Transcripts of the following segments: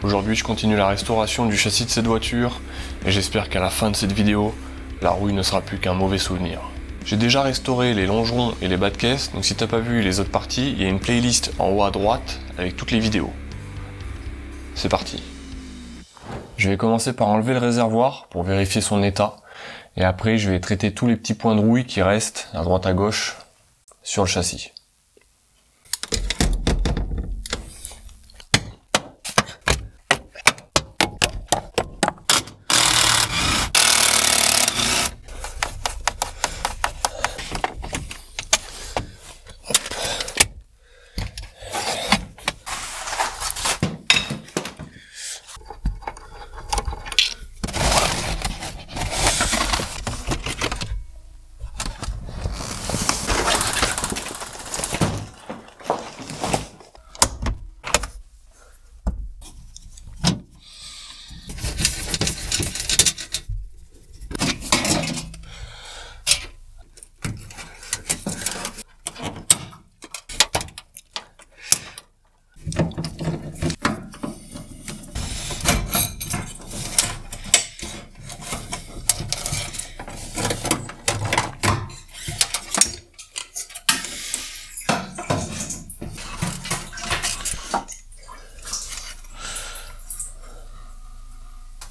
Aujourd'hui, je continue la restauration du châssis de cette voiture et j'espère qu'à la fin de cette vidéo, la rouille ne sera plus qu'un mauvais souvenir. J'ai déjà restauré les longerons et les bas de caisse, donc si t'as pas vu les autres parties, il y a une playlist en haut à droite avec toutes les vidéos. C'est parti. Je vais commencer par enlever le réservoir pour vérifier son état et après je vais traiter tous les petits points de rouille qui restent à droite à gauche sur le châssis.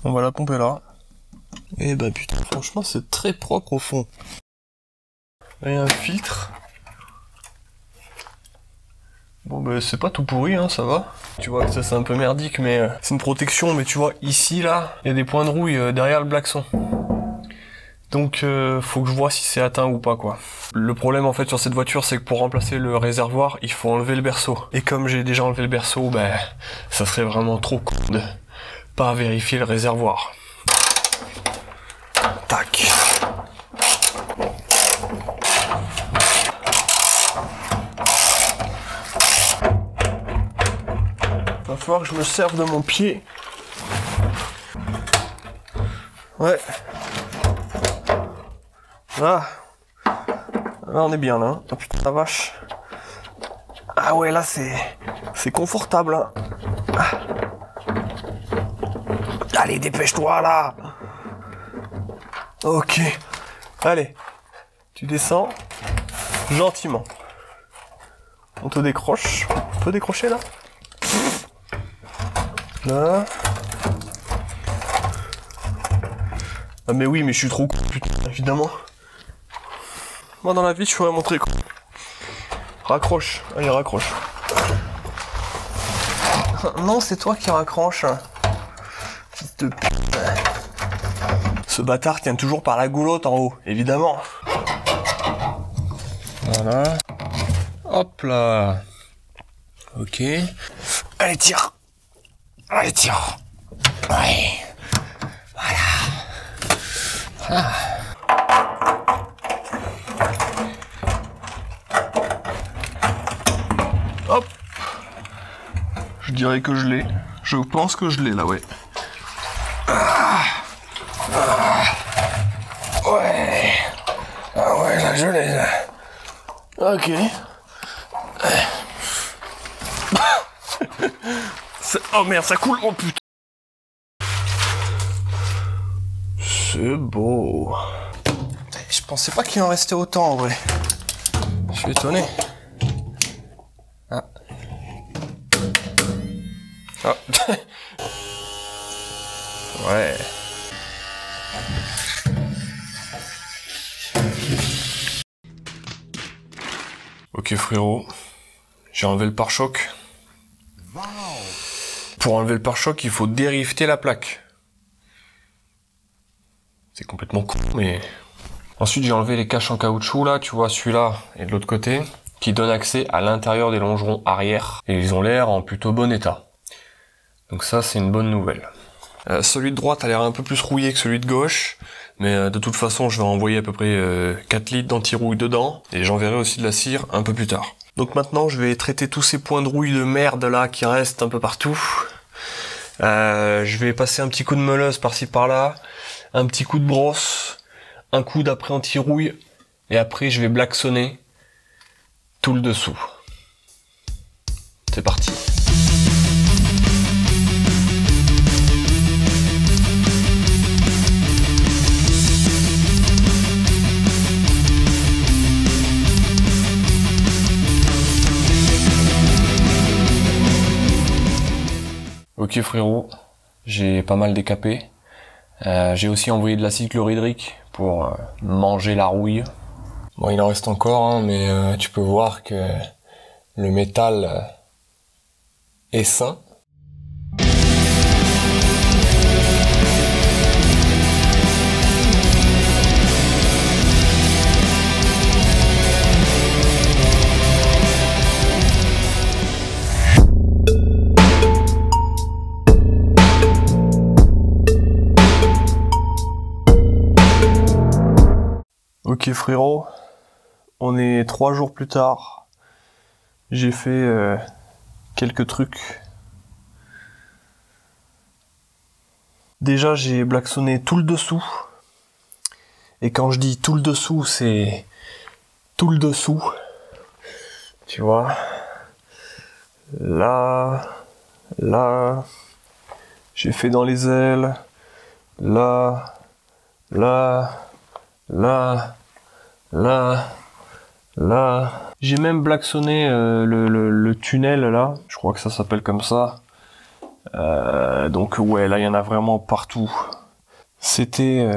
On va la pomper là. Et bah putain, franchement c'est très propre au fond. Là il y a un filtre. Bon bah c'est pas tout pourri hein, ça va. Tu vois que ça c'est un peu merdique mais c'est une protection, mais tu vois ici là, il y a des points de rouille derrière le blackson. Donc faut que je vois si c'est atteint ou pas quoi. Le problème en fait sur cette voiture c'est que pour remplacer le réservoir, il faut enlever le berceau. Et comme j'ai déjà enlevé le berceau, bah ça serait vraiment trop con de pas vérifier le réservoir. Tac. Va falloir que je me serve de mon pied. Ouais. Là. Là on est bien là. Hein. Oh putain la vache. Ah ouais là c'est confortable hein. Ah. Allez, dépêche-toi, là. Ok. Allez. Tu descends. Gentiment. On te décroche. On peut décrocher, là. Là. Ah, mais oui, mais je suis trop con, putain, évidemment. Moi, dans la vie, je ferais montrer con. Raccroche. Allez, raccroche. Non, c'est toi qui raccroche. Ce bâtard tient toujours par la goulotte en haut, évidemment. Voilà. Hop là. Ok. Allez, tire. Allez, tire. Ouais. Voilà. Ah. Hop. Je dirais que je l'ai. Je pense que je l'ai là, ouais. Ouais. Ah ouais, là je l'ai là. Ok. Oh merde, ça coule. Oh putain. C'est beau. Je pensais pas qu'il en restait autant en vrai. Je suis étonné. Ah. Ah. Ouais. Ok frérot, j'ai enlevé le pare-choc. Pour enlever le pare-choc, il faut dérifter la plaque. C'est complètement con, mais... Ensuite, j'ai enlevé les caches en caoutchouc, là, tu vois, celui-là et de l'autre côté, qui donnent accès à l'intérieur des longerons arrière, et ils ont l'air en plutôt bon état. Donc ça, c'est une bonne nouvelle. Celui de droite a l'air un peu plus rouillé que celui de gauche, mais de toute façon, je vais envoyer à peu près 4 litres d'anti-rouille dedans, et j'enverrai aussi de la cire un peu plus tard. Donc maintenant, je vais traiter tous ces points de rouille de merde là qui restent un peu partout. Je vais passer un petit coup de meuleuse par-ci par-là, un petit coup de brosse, un coup d'après anti-rouille, et après je vais blacksonner tout le dessous. C'est parti. Ok frérot, j'ai pas mal décapé. J'ai aussi envoyé de l'acide chlorhydrique pour manger la rouille. Bon, il en reste encore, hein, mais tu peux voir que le métal est sain. Ok frérot, on est 3 jours plus tard. J'ai fait quelques trucs. Déjà j'ai blacksonné tout le dessous. Et quand je dis tout le dessous, c'est tout le dessous. Tu vois. Là, là. J'ai fait dans les ailes. Là, là, là, là, là. J'ai même blacksonné le tunnel là. Je crois que ça s'appelle comme ça. Donc ouais, là il y en a vraiment partout. C'était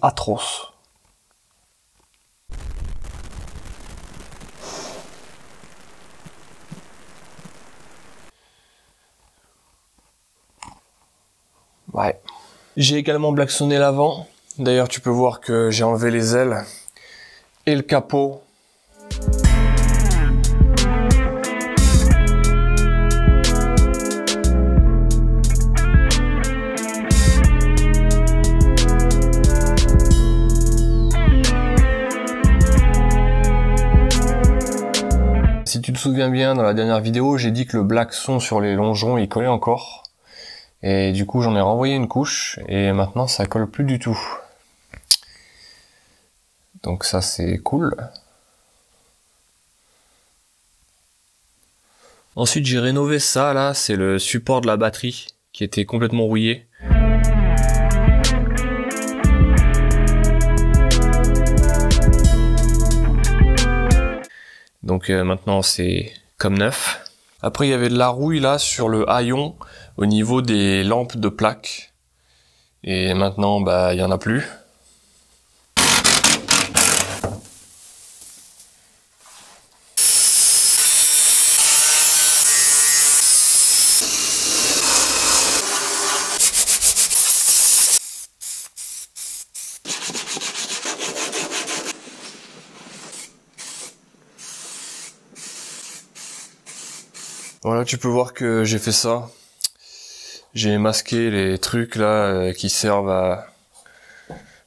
atroce. Ouais. J'ai également blacksonné l'avant. D'ailleurs, tu peux voir que j'ai enlevé les ailes et le capot. Si tu te souviens bien, dans la dernière vidéo, j'ai dit que le blackson sur les longerons, il collait encore. Et du coup, j'en ai renvoyé une couche, et maintenant, ça colle plus du tout. Donc ça, c'est cool. Ensuite, j'ai rénové ça, là, c'est le support de la batterie, qui était complètement rouillé. Donc maintenant, c'est comme neuf. Après, il y avait de la rouille, là, sur le haillon, au niveau des lampes de plaque. Et maintenant, bah, il y en a plus. Voilà, tu peux voir que j'ai fait ça. J'ai masqué les trucs là qui servent à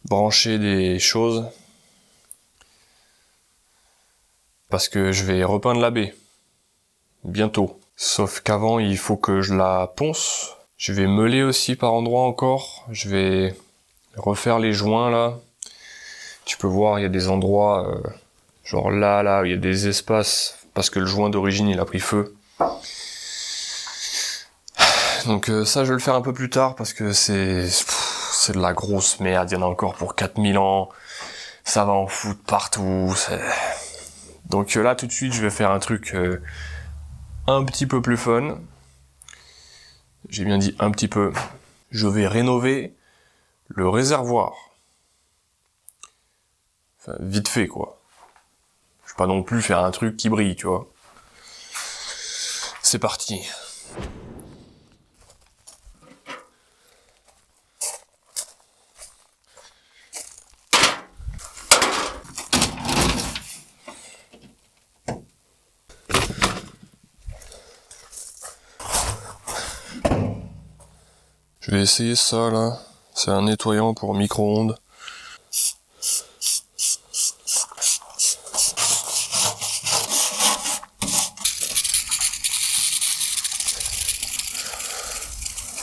brancher des choses. Parce que je vais repeindre la baie. Bientôt. Sauf qu'avant, il faut que je la ponce. Je vais meuler aussi par endroits encore. Je vais refaire les joints là. Tu peux voir, il y a des endroits, genre là, il y a des espaces parce que le joint d'origine il a pris feu. Donc ça je vais le faire un peu plus tard parce que c'est de la grosse merde, il y en a encore pour 4000 ans, ça va en foutre partout. Donc là tout de suite je vais faire un truc un petit peu plus fun. J'ai bien dit un petit peu. Je vais rénover le réservoir. Enfin, vite fait quoi. Je vais pas non plus faire un truc qui brille, tu vois. C'est parti. Je vais essayer ça là. C'est un nettoyant pour micro-ondes.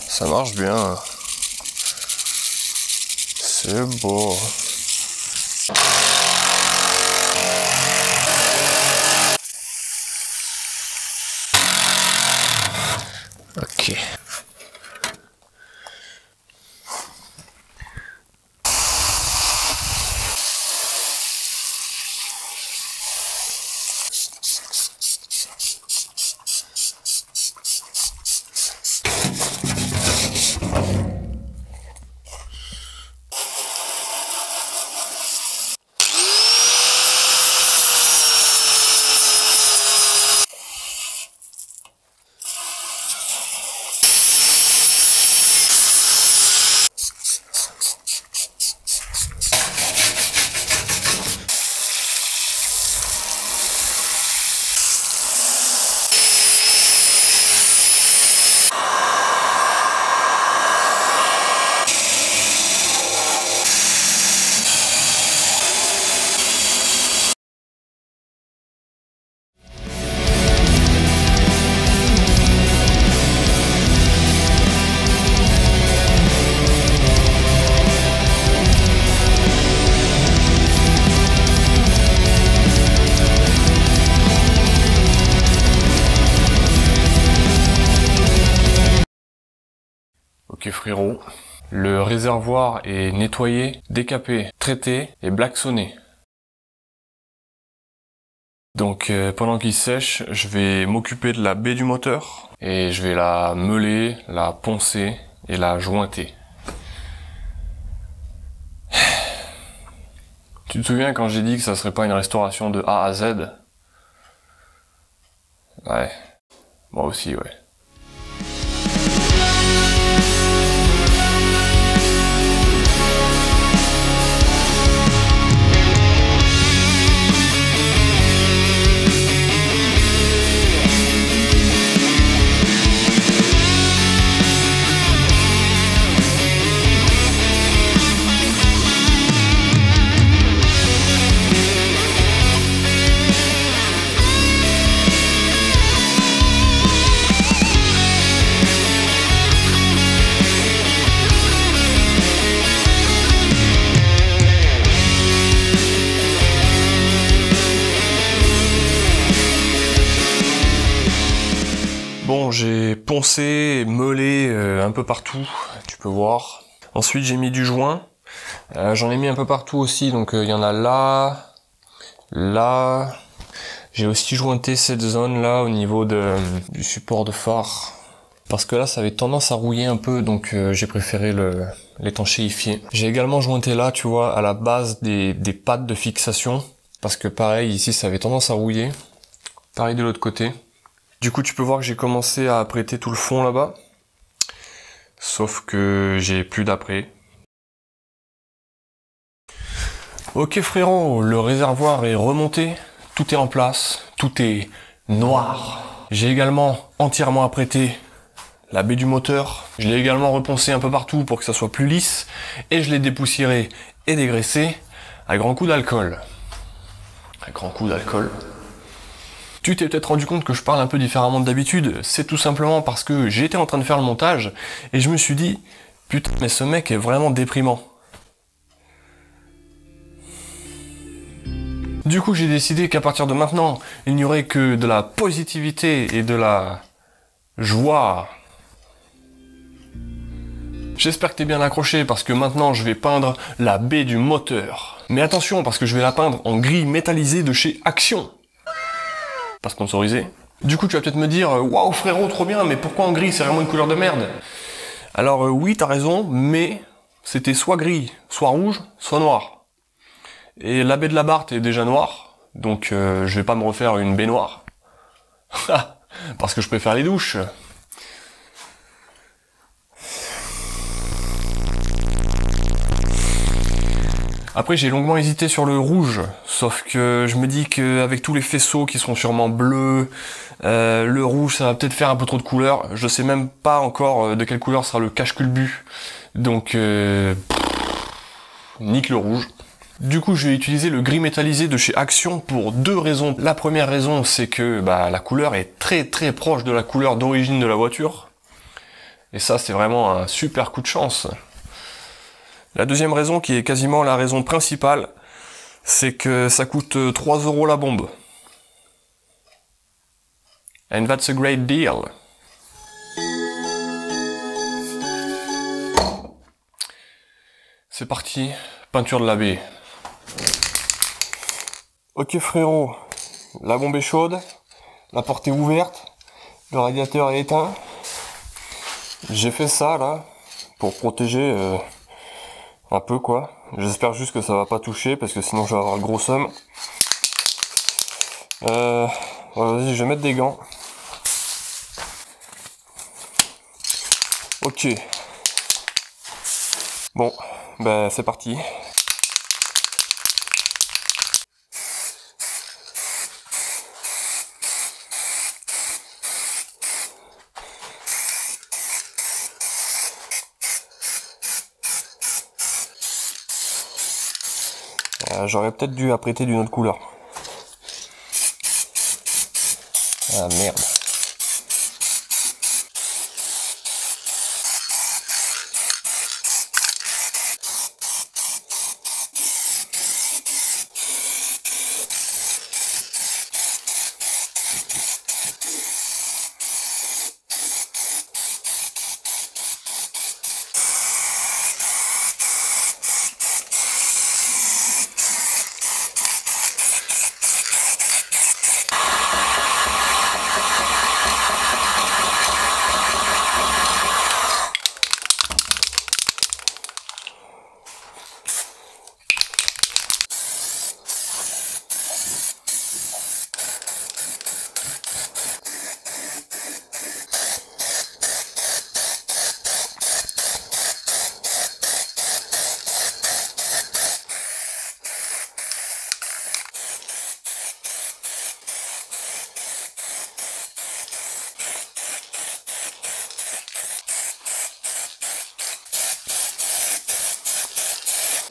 Ça marche bien. C'est beau. Ok. Ok frérot, le réservoir est nettoyé, décapé, traité et blacksonné. Donc pendant qu'il sèche, je vais m'occuper de la baie du moteur et je vais la meuler, la poncer et la jointer. Tu te souviens quand j'ai dit que ça serait pas une restauration de A à Z? Ouais, moi aussi ouais. Bon, j'ai poncé, meulé un peu partout, tu peux voir. Ensuite, j'ai mis du joint. J'en ai mis un peu partout aussi, donc il y en a là, là. J'ai aussi jointé cette zone-là au niveau du support de phare. Parce que là, ça avait tendance à rouiller un peu, donc j'ai préféré l'étanchéifier. J'ai également jointé là, tu vois, à la base des pattes de fixation. Parce que pareil, ici, ça avait tendance à rouiller. Pareil de l'autre côté. Du coup, tu peux voir que j'ai commencé à apprêter tout le fond là-bas. Sauf que j'ai plus d'apprêt. Ok frérot, le réservoir est remonté. Tout est en place. Tout est noir. J'ai également entièrement apprêté la baie du moteur. Je l'ai également reponcé un peu partout pour que ça soit plus lisse. Et je l'ai dépoussiéré et dégraissé à grands coups d'alcool. À grands coups d'alcool. Tu t'es peut-être rendu compte que je parle un peu différemment d'habitude, c'est tout simplement parce que j'étais en train de faire le montage et je me suis dit « Putain, mais ce mec est vraiment déprimant ». Du coup, j'ai décidé qu'à partir de maintenant, il n'y aurait que de la positivité et de la joie. J'espère que t'es bien accroché parce que maintenant je vais peindre la baie du moteur. Mais attention, parce que je vais la peindre en gris métallisé de chez Action. Pas sponsorisé. Du coup, tu vas peut-être me dire, waouh frérot, trop bien, mais pourquoi en gris? C'est vraiment une couleur de merde. Alors oui, t'as raison, mais c'était soit gris, soit rouge, soit noir. Et la baie de la Barthe est déjà noire, donc je vais pas me refaire une baie noire. Parce que je préfère les douches. Après, j'ai longuement hésité sur le rouge, sauf que je me dis qu'avec tous les faisceaux qui seront sûrement bleus, le rouge, ça va peut-être faire un peu trop de couleurs. Je sais même pas encore de quelle couleur sera le cache-culbut, donc nique le rouge. Du coup, je vais utiliser le gris métallisé de chez Action pour deux raisons. La première raison, c'est que la couleur est très très proche de la couleur d'origine de la voiture. Et ça, c'est vraiment un super coup de chance. La deuxième raison, qui est quasiment la raison principale, c'est que ça coûte 3 € la bombe. And that's a great deal. C'est parti, peinture de la baie. Ok frérot, la bombe est chaude, la porte est ouverte, le radiateur est éteint. J'ai fait ça là, pour protéger... un peu quoi. J'espère juste que ça va pas toucher parce que sinon je vais avoir le gros seum. Vas-y, je vais mettre des gants. Ok. Bon, c'est parti. J'aurais peut-être dû apprêter d'une autre couleur. Ah merde.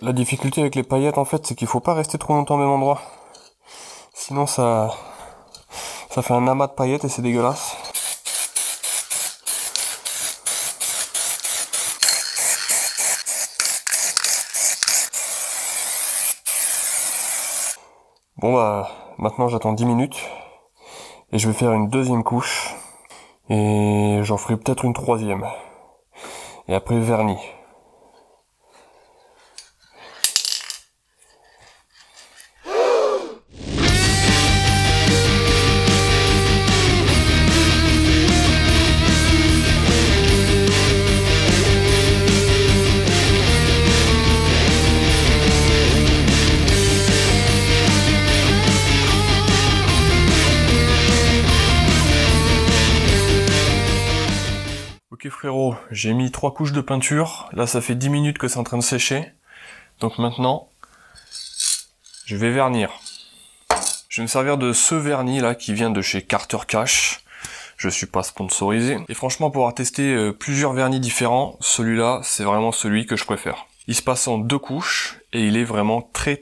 La difficulté avec les paillettes en fait, c'est qu'il faut pas rester trop longtemps au même endroit. Sinon ça fait un amas de paillettes et c'est dégueulasse. Bon bah, maintenant j'attends 10 minutes. Et je vais faire une deuxième couche. Et j'en ferai peut-être une troisième. Et après vernis. Ok frérot, j'ai mis 3 couches de peinture. Là ça fait 10 minutes que c'est en train de sécher. Donc maintenant, je vais vernir. Je vais me servir de ce vernis là qui vient de chez Carter Cash. Je suis pas sponsorisé. Et franchement, pour avoir testé plusieurs vernis différents, celui-là, c'est vraiment celui que je préfère. Il se passe en 2 couches et il est vraiment très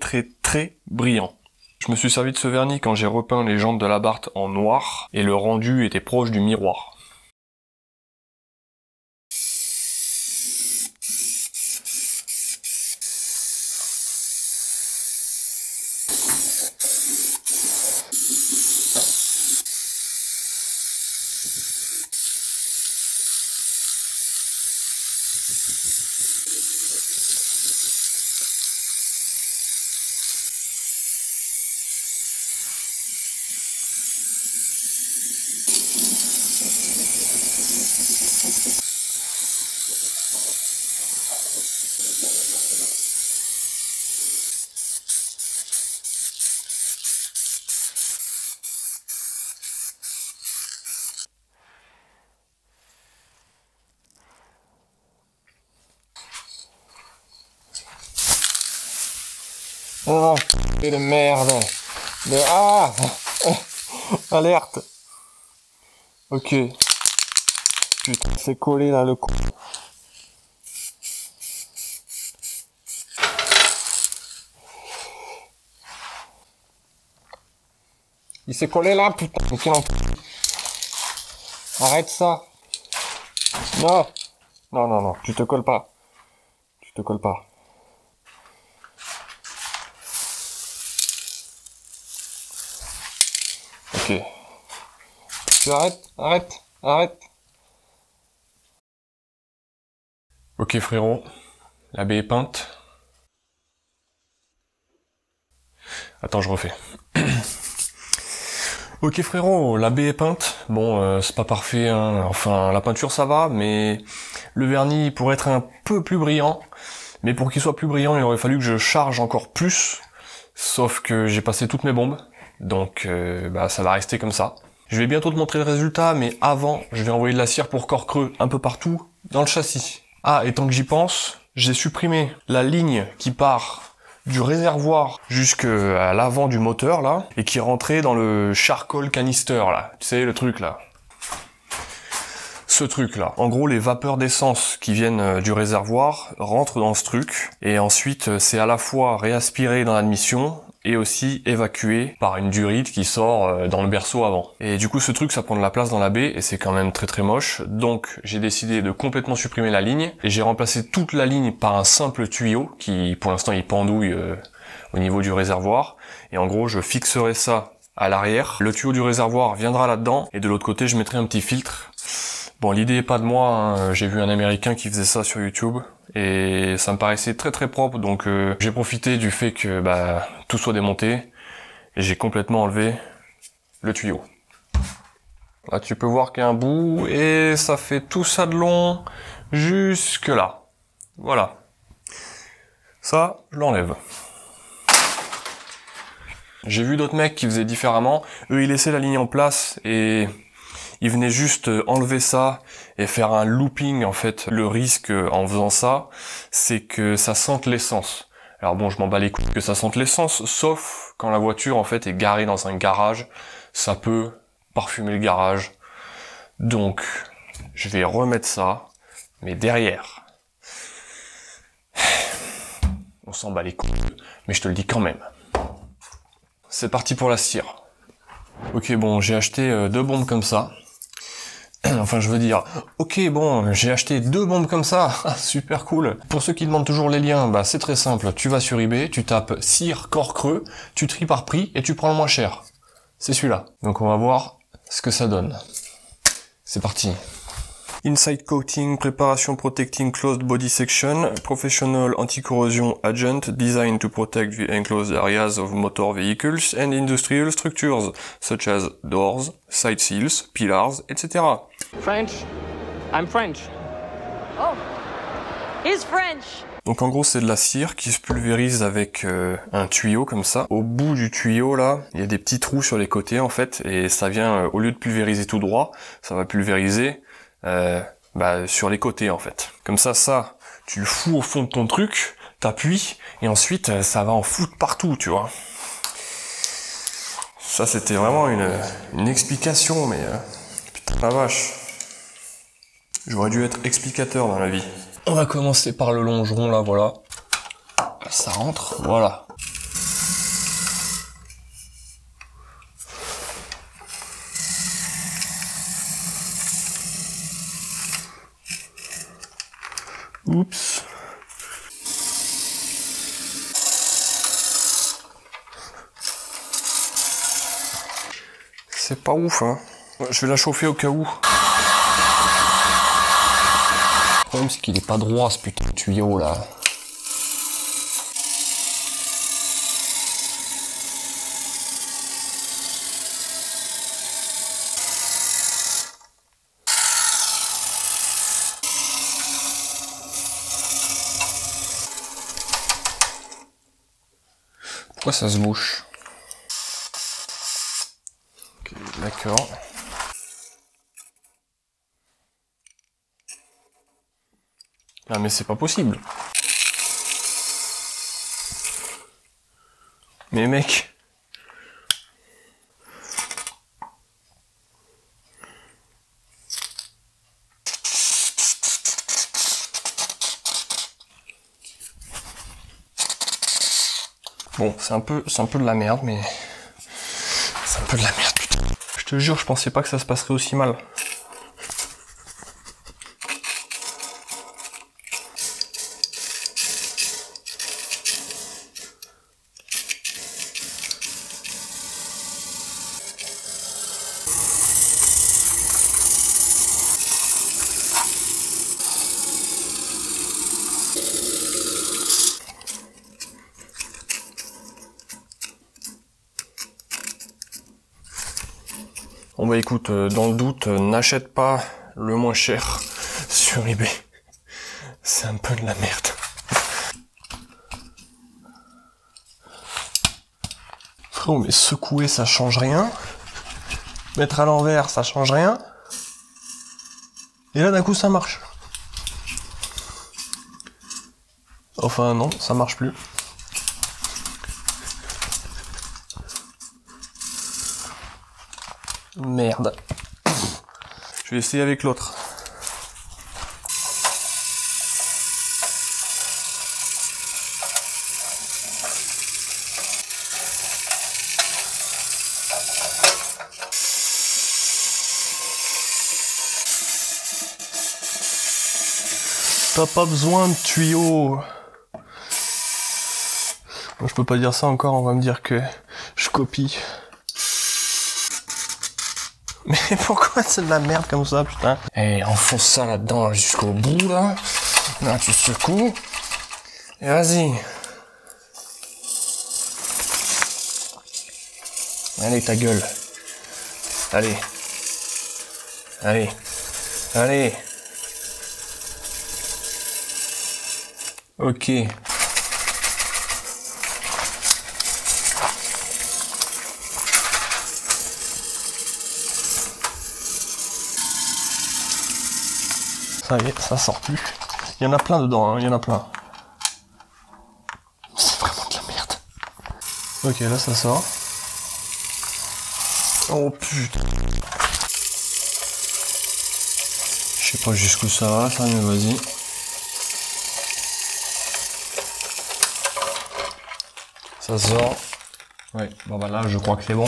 brillant. Je me suis servi de ce vernis quand j'ai repeint les jantes de l'Abarth en noir et le rendu était proche du miroir. Oh, de merde. Ah alerte. Ok. Putain, c'est collé là le con. Il s'est collé là, putain. Mais quel Arrête ça. Non. Non, non, non. Tu te colles pas. Tu te colles pas. Ok. Tu arrête. Ok frérot, la baie est peinte. Attends, je refais. Ok frérot, la baie est peinte. Bon, c'est pas parfait, hein. Enfin, la peinture ça va, mais le vernis pourrait être un peu plus brillant. Mais pour qu'il soit plus brillant, il aurait fallu que je charge encore plus. Sauf que j'ai passé toutes mes bombes. Donc, bah, ça va rester comme ça. Je vais bientôt te montrer le résultat, mais avant, je vais envoyer de la cire pour corps creux un peu partout dans le châssis. Ah, et tant que j'y pense, j'ai supprimé la ligne qui part du réservoir jusqu'à l'avant du moteur, là, et qui rentrait dans le charcoal canister, là. Tu sais, le truc, là. Ce truc-là. En gros, les vapeurs d'essence qui viennent du réservoir rentrent dans ce truc, et ensuite, c'est à la fois réaspiré dans l'admission, et aussi évacué par une durite qui sort dans le berceau avant. Et du coup ce truc ça prend de la place dans la baie et c'est quand même très moche, donc j'ai décidé de complètement supprimer la ligne et j'ai remplacé toute la ligne par un simple tuyau qui pour l'instant il pendouille au niveau du réservoir, et en gros je fixerai ça à l'arrière, le tuyau du réservoir viendra là-dedans et de l'autre côté je mettrai un petit filtre. Bon, l'idée est pas de moi, hein. J'ai vu un américain qui faisait ça sur YouTube et ça me paraissait très propre, donc j'ai profité du fait que bah, tout soit démonté et j'ai complètement enlevé le tuyau. Là tu peux voir qu'il y a un bout et ça fait tout ça de long jusque là. Voilà. Ça, je l'enlève. J'ai vu d'autres mecs qui faisaient différemment. Eux, ils laissaient la ligne en place et ils venaient juste enlever ça et faire un looping en fait. Le risque en faisant ça, c'est que ça sente l'essence. Alors bon, je m'en bats les couilles que ça sente l'essence, sauf quand la voiture en fait est garée dans un garage. Ça peut parfumer le garage. Donc, je vais remettre ça, mais derrière. On s'en bat les couilles, mais je te le dis quand même. C'est parti pour la cire. Ok, bon, j'ai acheté 2 bombes comme ça. Enfin, je veux dire, ok, bon, j'ai acheté 2 bombes comme ça, super cool. Pour ceux qui demandent toujours les liens, bah c'est très simple. Tu vas sur eBay, tu tapes cire corps creux, tu tries par prix et tu prends le moins cher. C'est celui-là. Donc on va voir ce que ça donne. C'est parti. Inside coating, préparation protecting closed body section, professional anti-corrosion agent designed to protect the enclosed areas of motor vehicles and industrial structures, such as doors, side seals, pillars, etc. French. I'm French. Oh, he's French. Donc en gros c'est de la cire qui se pulvérise avec un tuyau comme ça. Au bout du tuyau là, il y a des petits trous sur les côtés en fait, et ça vient, au lieu de pulvériser tout droit, ça va pulvériser sur les côtés en fait. Comme ça, tu le fous au fond de ton truc, t'appuies, et ensuite ça va en foutre partout, tu vois. Ça c'était vraiment une explication, mais putain la vache. J'aurais dû être explicateur dans la vie. On va commencer par le longeron là, voilà. Ça rentre, voilà. Oups. C'est pas ouf, hein. Je vais la chauffer au cas où. Le problème, c'est qu'il est pas droit, ce putain de tuyau, là. Pourquoi ça se bouche? Ok, d'accord. Ah mais c'est pas possible. Mais mec. Bon, c'est un peu de la merde, mais c'est un peu de la merde, putain. Je te jure, je pensais pas que ça se passerait aussi mal. Bon bah écoute, dans le doute, n'achète pas le moins cher sur eBay. C'est un peu de la merde. Frérot, mais secouer ça change rien. Mettre à l'envers ça change rien. Et là d'un coup ça marche. Enfin non, ça marche plus. Merde. Je vais essayer avec l'autre. T'as pas besoin de tuyaux. Bon, je peux pas dire ça encore, on va me dire que je copie. Mais pourquoi c'est de la merde comme ça, putain? Eh, enfonce ça là-dedans jusqu'au bout, là. Là, tu secoues. Et vas-y. Allez, ta gueule. Allez. Allez. Allez. Ok. Ça y est, ça sort plus. Il y en a plein dedans, hein, il y en a plein. C'est vraiment de la merde. Ok, là ça sort. Oh putain. Je sais pas jusqu'où ça va, ça, mais vas-y. Ça sort. Ouais, bon bah là je crois que c'est bon.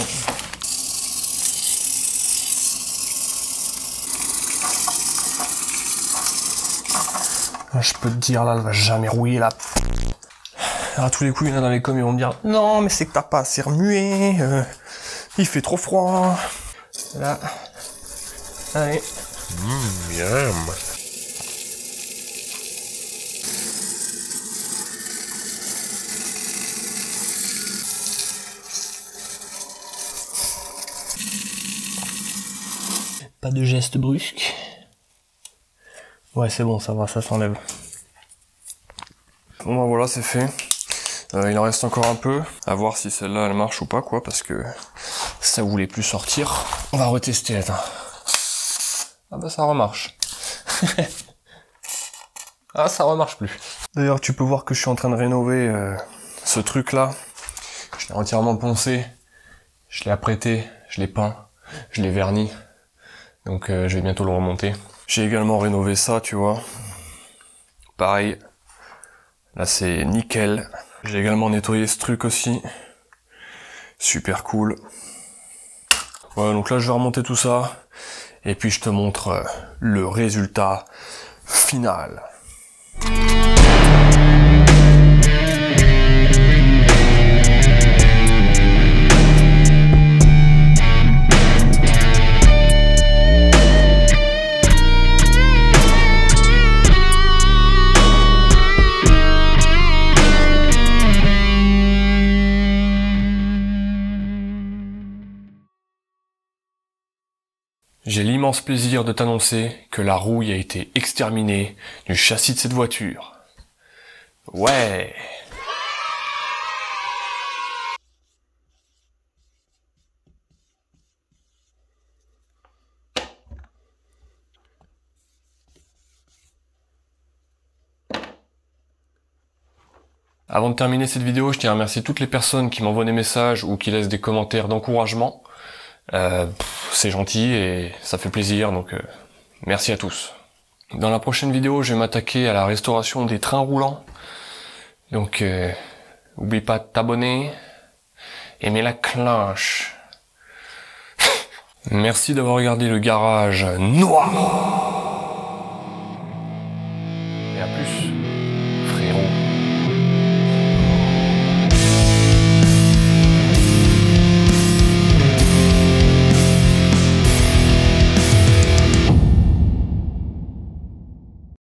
Je peux te dire là, elle va jamais rouiller là. À tous les coups, il y en a dans les coms, ils vont me dire non mais c'est que t'as pas assez remué, il fait trop froid. Là. Allez. Miam. Pas de geste brusque. Ouais, c'est bon, ça va, ça s'enlève. Bon bah voilà, c'est fait. Il en reste encore un peu. À voir si celle-là, elle marche ou pas, quoi, parce que ça voulait plus sortir. On va retester, attends. Ah bah ça remarche. Ah, ça remarche plus. D'ailleurs, tu peux voir que je suis en train de rénover ce truc-là. Je l'ai entièrement poncé. Je l'ai apprêté, je l'ai peint, je l'ai verni. Donc je vais bientôt le remonter. J'ai également rénové ça, tu vois. Pareil. Là c'est nickel. J'ai également nettoyé ce truc aussi. Super cool. Voilà, donc là je vais remonter tout ça. Et puis je te montre le résultat final. J'ai l'immense plaisir de t'annoncer que la rouille a été exterminée du châssis de cette voiture. Ouais! Avant de terminer cette vidéo, je tiens à remercier toutes les personnes qui m'envoient des messages ou qui laissent des commentaires d'encouragement. C'est gentil et ça fait plaisir, donc merci à tous. Dans la prochaine vidéo, je vais m'attaquer à la restauration des trains roulants. Donc, oublie pas de t'abonner et mets la cloche. Merci d'avoir regardé le garage noir.